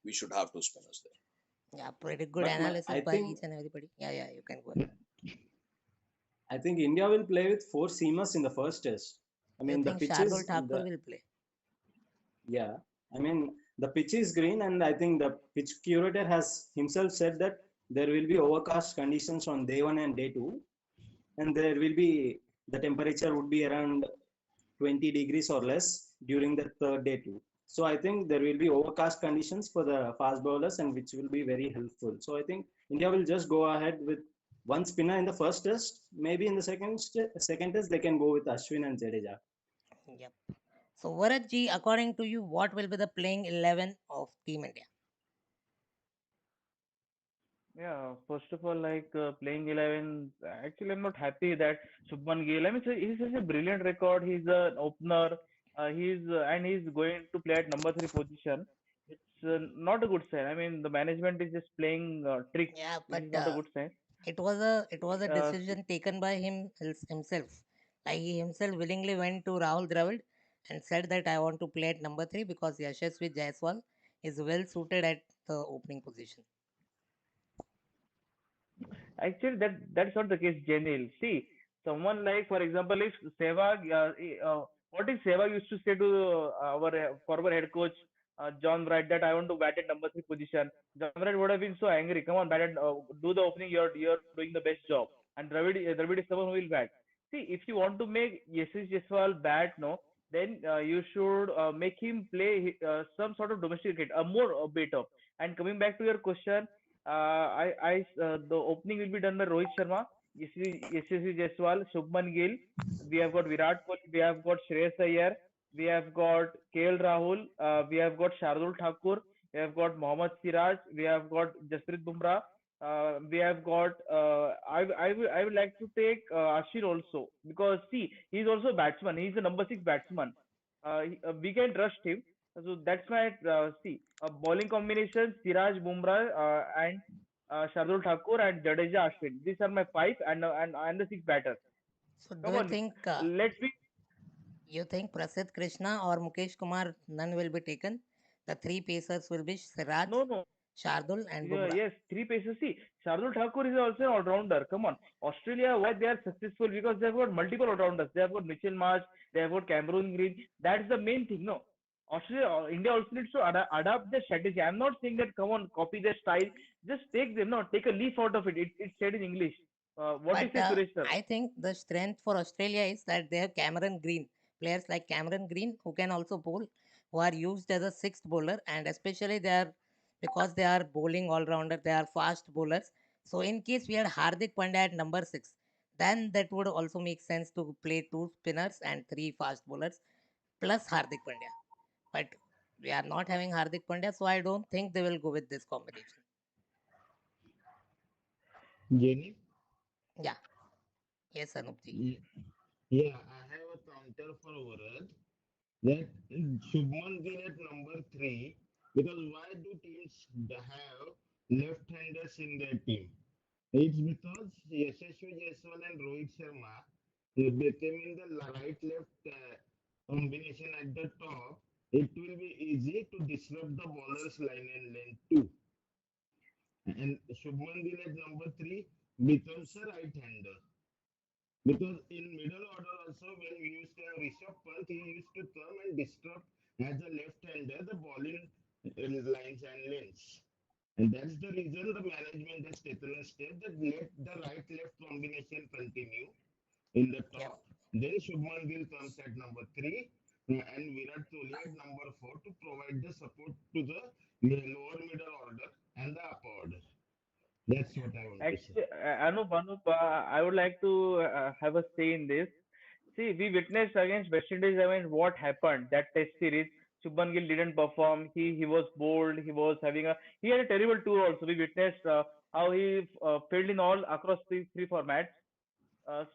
we should have two spinners there. Yeah, pretty good But analysis I by think each and everybody. Yeah, yeah, you can go ahead. India will play with four seamers in the first test. I You mean the think Shardul pitches Thakur the will play? yeah. I mean the pitch is green, and I think the pitch curator has himself said that there will be overcast conditions on day one and day two, and there will be the temperature would be around 20 degrees or less during the third day too. So I think there will be overcast conditions for the fast bowlers, and which will be very helpful. So I think India will just go ahead with one spinner in the first test. Maybe in the second test they can go with Ashwin and Jadeja. Yep. So, Varad ji, according to you, what will be the playing 11 of Team India? Yeah, first of all, playing 11, actually, I'm not happy that Shubman Gill. I mean, he's such a brilliant record. He's an opener. And he's going to play at number three position. It's not a good sign. I mean, the management is just playing tricks. Yeah, This but is not a good sign. it was a See, decision taken by himself. Like he himself willingly went to Rahul Dravid and said that I want to play at number three because Yashasvi Jaiswal is well suited at the opening position. actually, that's not the case, Jenil. See, someone like, for example, if Sehwag, what if Sehwag used to say to our former head coach John Wright that I want to bat at number three position? John Wright would have been so angry. Come on, do the opening. You're doing the best job. And Dravid is someone who will bat. See, if you want to make Yashas Jaiswal bat, no, then you should make him play some sort of domestic cricket, more better. And coming back to your question, the opening will be done by Rohit Sharma, Yashasvi Jaiswal, Shubman Gill. We have got Virat Kohli. We have got Shreyas Iyer. We have got KL Rahul. We have got Shardul Thakur. We have got Mohammad Siraj. We have got Jasprit Bumrah. We have got. I would like to take Ashwin also because see he's also a batsman. He's a number six batsman. We can trust him. So that's my see bowling combination: Siraj, Bumrah, and Shardul Thakur and Jadeja, Ashwin. These are my five and the six batters. So, do Come you on, think let's be. Prasidh Krishna or Mukesh Kumar none will be taken? The three pacers will be Siraj, No, no. Shardul, and Yeah, Bumrah. yes, three paces. See, Shardul Thakur is also an all-rounder. Come on, Australia, why they are successful? Because they have got multiple all-rounders. They have got Mitchell Marsh, they have got Cameron Green. That's the main thing. No, India also needs to adapt their strategy. I'm not saying that come on, copy their style. Just take them. No, take a leaf out of it. It's said in English. What do you But say, Suresh sir? I think the strength for Australia is that they have Cameron Green, players like Cameron Green who can also bowl, who are used as a sixth bowler, and especially they are because they are bowling all rounder, they are fast bowlers. So in case we had Hardik Pandya at number six, then that would also make sense to play two spinners and three fast bowlers plus Hardik Pandya. But we are not having Hardik Pandya, so I don't think they will go with this combination. Jenny? Yeah, yes, Anupji. Ye- Yeah, I have a counter for Varad that Shubman Gill at number three because why do teams have left-handers in their team? It's because Yashasvi Jaiswal and Rohit Sharma they came in the right-left combination at the top. It will be easy to disrupt the bowler's line and length too. And Shubman Gill at number three becomes a right-hander. Because in middle order also when we used to have Rishabh Pant, he used to come and disrupt as a left-hander the bowling lines and lanes. And that's the reason the management has taken a step that let the right-left combination continue in the Yep. top. Then Shubman Gill comes at number three and Virat Kohli at number four to provide the support to the the lower middle order, and the upper order. That's what I want to say. Actually, Anup, I would like to have a say in this. See, we witnessed against West Indies. I mean, what happened that Test series? Shubman Gill didn't perform. He was bold. He had a terrible tour also. We witnessed how he failed in all across the three formats.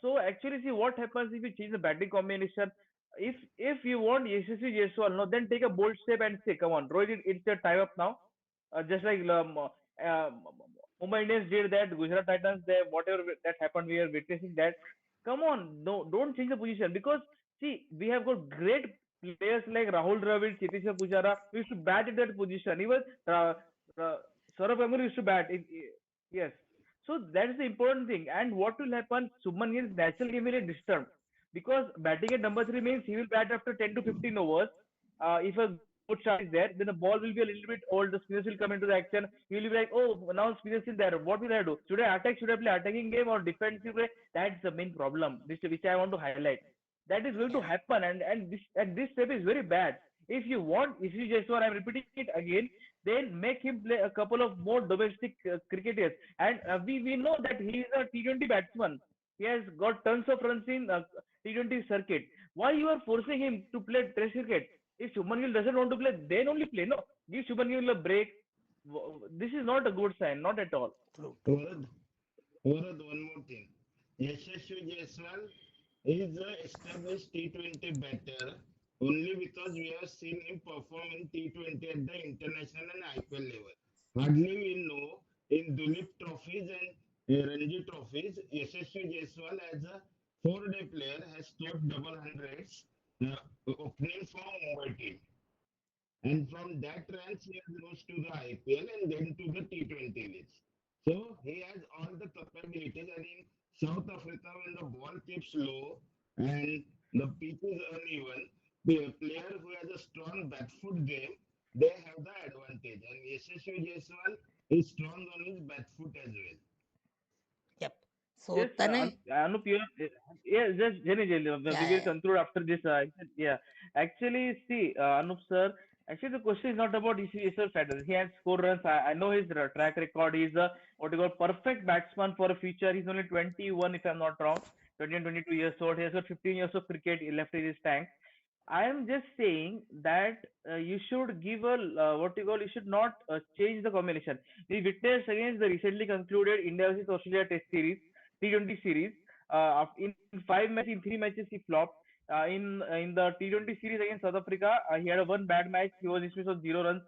So actually, see what happens if you change the batting combination. If you want Yashasvi Jaiswal, no, then take a bold step and say, come on, Rohit, it's your time up now. Just like Mumbai Indians did that, Gujarat Titans, they, whatever that happened, we are witnessing that. Come on, no, don't change the position because see, we have got great players like Rahul Dravid, Cheteshwar Pujara. We used to bat at that position. Even uh, Saurabh Ganguly used to bat. Yes, so that's the important thing. And what will happen? Subman Gill's natural game will get disturbed because batting at number three means he will bat after 10 to 15 overs. If a good start is there, then the ball will be a little bit old. The spinners will come into the action. He will be like, oh, now spinners is there. What will I do? Should I attack? Should I play attacking game or defensive play? That's the main problem, which I want to highlight. That is going to Yeah. happen, and this step is very bad. If you just want, I'm repeating it again, then make him play a couple of more domestic cricketers. And we know that he is a T20 batsman. He has got tons of runs in T20 circuit. Why you are forcing him to play Test cricket? If Shubman Gill doesn't want to play, then only play. No, give Shubman Gill a break. This is not a good sign, not at all. True, true. Varad, Varad, one more thing. Yashasvi Jaiswal is a established T20 batter only because we have seen him perform in T20 at the international and IPL level. Hardly we know in Dulip trophies and Ranji trophies, Yashasvi Jaiswal as a four-day player has scored double hundreds opening for Mumbai team. And from that ranks, he has rose to the IPL and then to the T20 leagues. So he has all the capabilities. And in South Africa, when the ball keeps low and the pitch is uneven, the player who has a strong back foot game, they have the advantage. And Yashasvi Jaiswal is strong on his back foot as well. Yep. So Yes, Tanay, Anup, yeah, just Jenil, yeah, we yeah, will yeah. conclude after this. Yeah, actually, see, Anup sir, actually the question is not about Isar Federer. He has score runs. I know his track record. He's a what you call perfect batsman for a future. He's only 21, if I'm not wrong. 20 and 22 years old. He has got 15 years of cricket left in his tank. I am just saying that you should give a what you call. You should not change the combination. We witnessed against the recently concluded India versus Australia Test series, T20 series. In 5 matches, in 3 matches, he flopped. In the T20 series against South Africa, he had a one bad match. He was dismissed on 0 runs.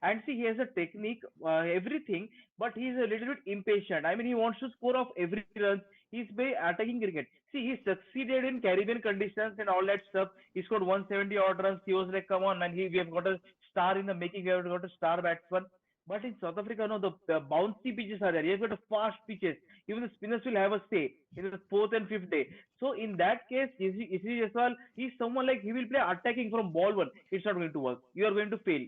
And see, he has a technique, everything, but he is a little bit impatient. I mean, he wants to score off every run. He's very attacking cricket. See, he succeeded in Caribbean conditions and all that stuff. He scored 170 odd runs. He was like, come on, man, we have got a star in the making. We have got a star batsman. But in South Africa, no, the bouncy pitches are there. You have got a fast pitches. Even the spinners will have a say in the fourth and fifth day. So in that case, Isi Jaiswal, he's someone like he will play attacking from ball one. It's not going to work. You are going to fail.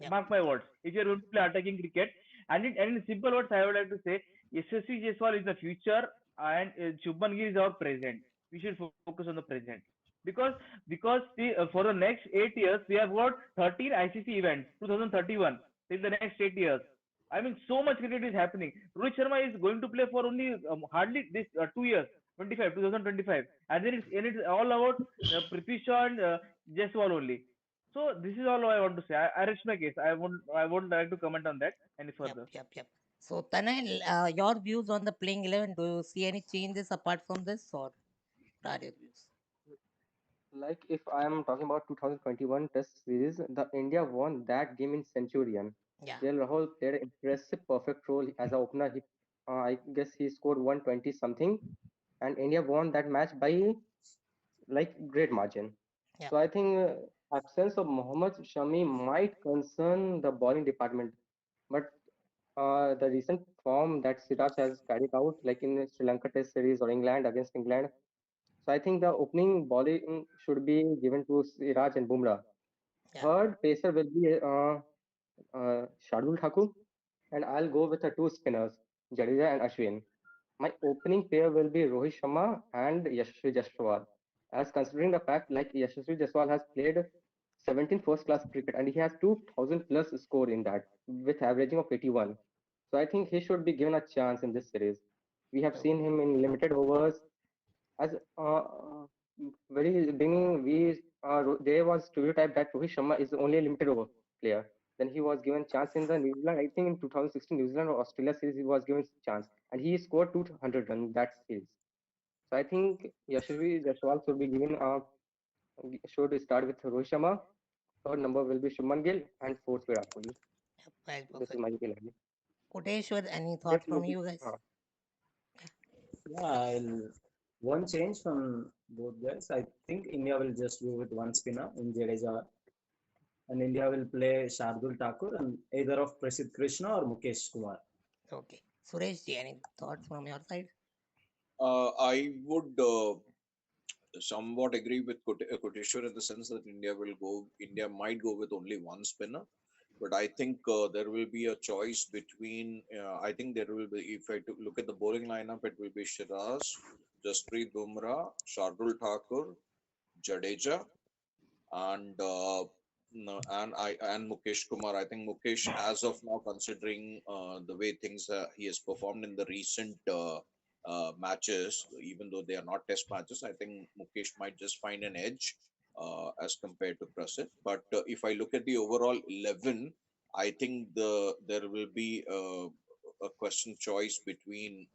Yep. Mark my words. If you are going to play attacking cricket, and in simple words, I would like to say, Yashasvi Jaiswal is the future, and Shubman Gill is our present. We should focus on the present because for the next 8 years we have got 13 ICC events, 2031 till the next 8 years. I mean, so much cricket is happening. Rohit Sharma is going to play for only hardly this 2 years, 2025, and then it's all about Prithvi Shaw and Jaiswal only. So this is all I want to say. I rest my case. I won't like to comment on that any Yep, further. yep, yep. So Tanay, your views on the playing 11? Do you see any changes apart from this, or what are your views? Like if I am talking about 2021 Test series, the India won that game in Centurion. Yeah, Rahul played an impressive, perfect role as a opener. I guess he scored 120 something, and India won that match by like great margin. yeah, So I think absence of Mohammad Shami might concern the bowling department, but the recent form that Siraj has carried out, like in Sri Lanka Test series or England against England, so I think the opening bowling should be given to Siraj and Bumrah. yeah, Third pacer will be Shardul Thakur, and I'll go with the two spinners, Jadeja and Ashwin. My opening pair will be Rohit Sharma and Yashasvi Jaiswal. As considering the fact like Yashasvi Jaiswal has played 17 first class cricket, and he has 2000 plus score in that with averaging of 81. So I think he should be given a chance in this series. We have seen Okay. him in limited overs as very beginning. There was stereotype that Rohit Sharma is only a limited over player. Then he was given chance in the New Zealand. I think in 2016 New Zealand or Australia series he was given chance, and he scored 200 runs in that series. So I think Yashasvi Jaiswal should be given should start with Rohit Sharma. Third number will be Shubman Gill, and fourth Virat Kohli. Well, This is perfect. my opinion. Koteshwar, any Yes, thought from Yogi. you guys? Yeah, one change from both guys. I think India will just go with one spinner in Jadeja, and India will play Shardul Thakur and either of Prasidh Krishna or Mukesh Kumar. Okay. Suresh, any thoughts from your side? I would somewhat agree with Koteshwar in the sense that India might go with only one spinner. But I think there will be a choice between, I think there will be, if I look at the bowling lineup, it will be Shiraz, Jasprit Bumrah, Shardul Thakur, Jadeja, and and Mukesh Kumar. I think Mukesh, as of now, considering the way things he has performed in the recent matches, even though they are not test matches, I think Mukesh might just find an edge as compared to Prasid. But if I look at the overall 11, I think there will be a question choice between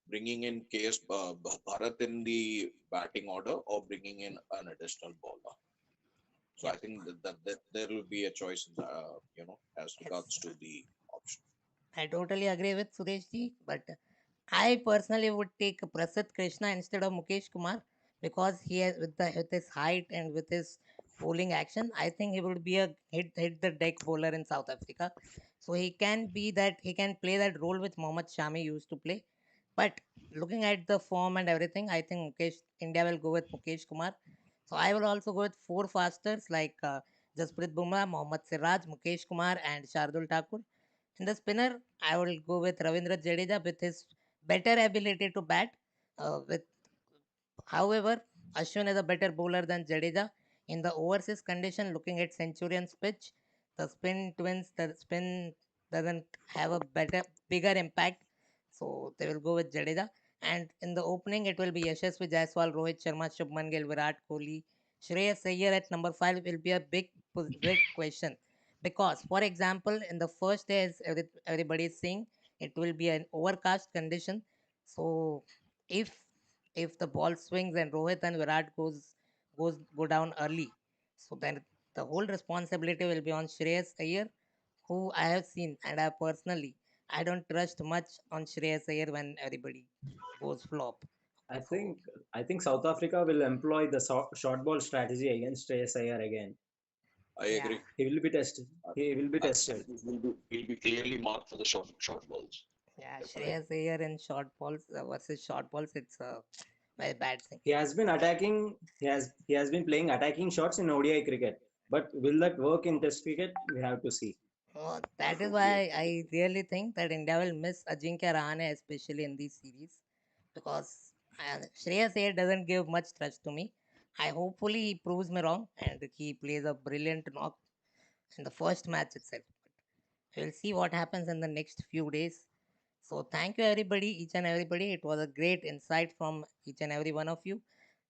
bringing in KS Bharat in the batting order or bringing in an additional bowler. So Yep. I think that there will be a choice in as Yes. regards to the option. I totally agree with Suresh ji, but I personally would take Prasidh Krishna instead of Mukesh Kumar because he has with his height and with his bowling action, I think he would be a hit the deck bowler in South Africa. So he can play that role which Mohammad Shami used to play. But looking at the form and everything, I think India will go with Mukesh Kumar. So I will also go with four fasters like Jasprit Bumrah, Mohammad Siraj, Mukesh Kumar, and Shardul Thakur. In the spinner, I will go with Ravindra Jadeja with his better ability to bat. With However, Ashwin is a better bowler than Jadeja. In the overseas condition, looking at Centurion's pitch, the spin doesn't have a bigger impact. So they will go with Jadeja. And in the opening, it will be Yashasvi Jaiswal, Rohit Sharma, Shubman Gill, Virat Kohli. Shreyas Iyer at number 5 will be a big question. Because, for example, in the first day, as everybody is saying, it will be an overcast condition. So if the ball swings and Rohit and Virat go down early, so then the whole responsibility will be on Shreyas Iyer, who I have seen and I don't trust much on Shreyas Iyer when everybody goes flop. I So think I think South Africa will employ the short ball strategy against ASIR again. I yeah, agree. He will be tested. I He will be I think tested. he'll be clearly marked for the short balls. yeah, Definitely. Shreyas Iyer in short balls versus short balls, it's a very bad thing. He has been attacking. He has been playing attacking shots in ODI cricket. But will that work in Test cricket? We have to see. I That is totally why agree. I really think that India will miss Ajinkya Rahane, especially in these series, because Shreyas Iyer doesn't give much trust to me. I hopefully he proves me wrong and he plays a brilliant knock in the first match itself. We'll see what happens in the next few days. So thank you everybody, each and everybody. It was a great insight from each and every one of you.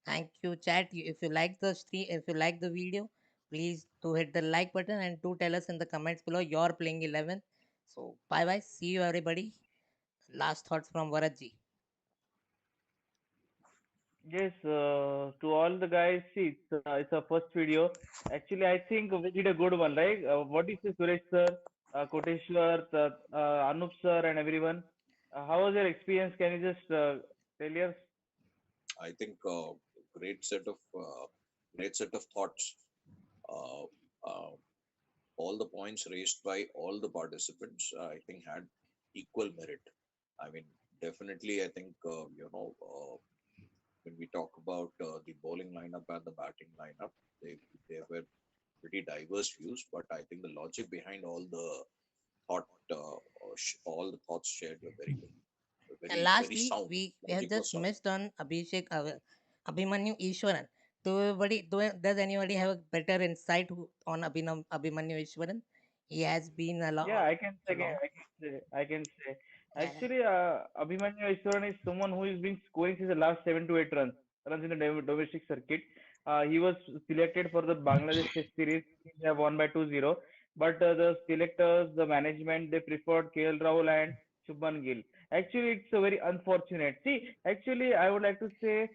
Thank you, chat. If you like the stream, if you like the video, please do hit the like button and do tell us in the comments below your playing 11. So bye bye. See you everybody. Last thoughts from Varadji. Yes, to all the guys, see, it's a first video. Actually, I think we did a good one, right? What do you say, Suresh sir, Koteshwar, Anoop sir, and everyone? How was your experience? Can you just tell us? I think great set of great set of thoughts. Uh, uh, all the points raised by all the participants, I think, had equal merit. I mean, definitely, I think when we talk about the bowling lineup and the batting lineup, they they were pretty diverse views, but I think the logic behind thought, all the thoughts shared were very good, And very lastly, sound. we have Logic was just sound. missed on Abhimanyu Ishwaran. Does anybody have a better insight on Abhimanyu Ishwaran? He has been Yeah, along. I can say. Yeah, yeah, Actually, Abhimanyu Ishwaran is someone who has been scoring since the last 7 to 8 runs in the domestic circuit. He was selected for the Bangladesh Test series. They have won by 2-0. But the selectors, the management, they preferred KL Rahul and Shubman Gill. Actually, it's a very unfortunate. See, actually, I would like to say,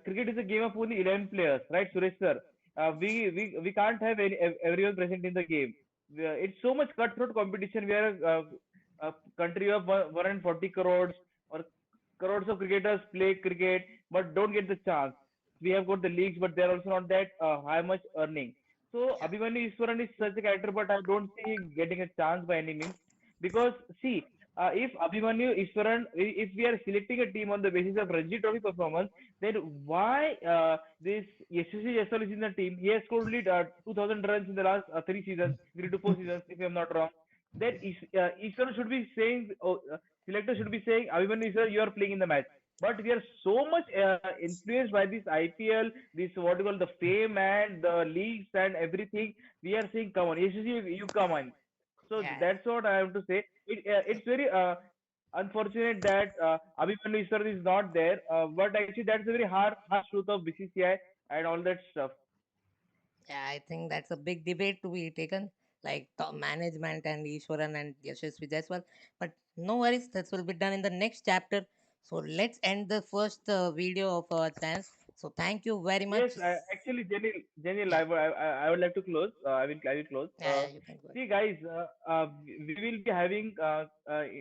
cricket is a game of only 11 players, right, Suresh sir? We can't have everyone present in the game. It's so much cutthroat competition. We are a country of 140 crores or crores of cricketers play cricket but don't get the chance. We have got the leagues, but they're also not that high much earning. So yeah, Abhimanyu Iswaran is such a character, but I don't see him getting a chance by any means. Because see, if Abhimanyu Iswaran, if we are selecting a team on the basis of Ranji Trophy performance, then why this Yashasvi Jaiswal is in the team? He has scored only 2,000 runs in the last 3 seasons, 3 to 4 seasons, if I'm not wrong. Then Iswaran should be saying, selector should be saying, Abhimanyu Iswaran, you are playing in the match. But we are so much influenced by this IPL, this what you call the fame and the leagues and everything. We are saying, come on, Yashasvi, you come on. So yeah. that's what I have to say. So, It's very unfortunate that Abhimanyu Iswaran is not there. But actually, that's a very harsh truth of BCCI and all that stuff. yeah, I think that's a big debate to be taken, like top management and Ishwaran and Yashasvi Jaiswal. But no worries, this will be done in the next chapter. So let's end the first video of our channel. So thank you very Yes, much. actually, Jenil, Yeah, I would like to close. I will close. yeah, you can go ahead. See, guys, we will be having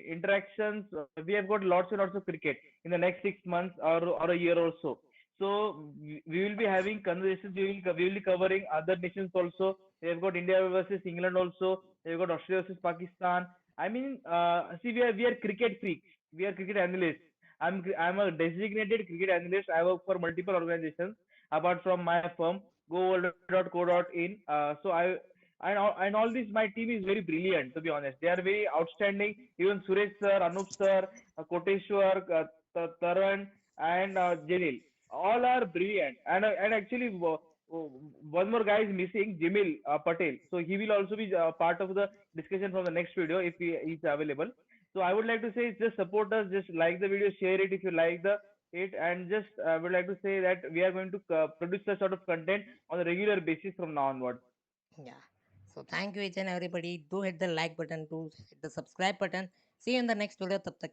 interactions. We have got lots and lots of cricket in the next 6 months or a year or so. So we will be having conversations. We will be covering other nations also. We have got India versus England also. We have got Australia versus Pakistan. I mean, see, we are cricket freaks. We are cricket analysts. I'm a designated cricket analyst. I work for multiple organizations apart from my firm, goworld.co.in. So I and all this, my team is very brilliant. To be honest, they are very outstanding. Even Suresh sir, Anoop sir, Koteshwar, Taran, and Jenil, all are brilliant. And actually, one more guy is missing, Jamil Patel. So he will also be part of the discussion from the next video if he is available. So I would like to say, just support us, just like the video, share it if you like the it, and just would like to say that we are going to produce such sort of content on a regular basis from now onwards. Yeah. So thank you each and everybody. Do hit the like button, do hit the subscribe button. See you in the next video. Tab tak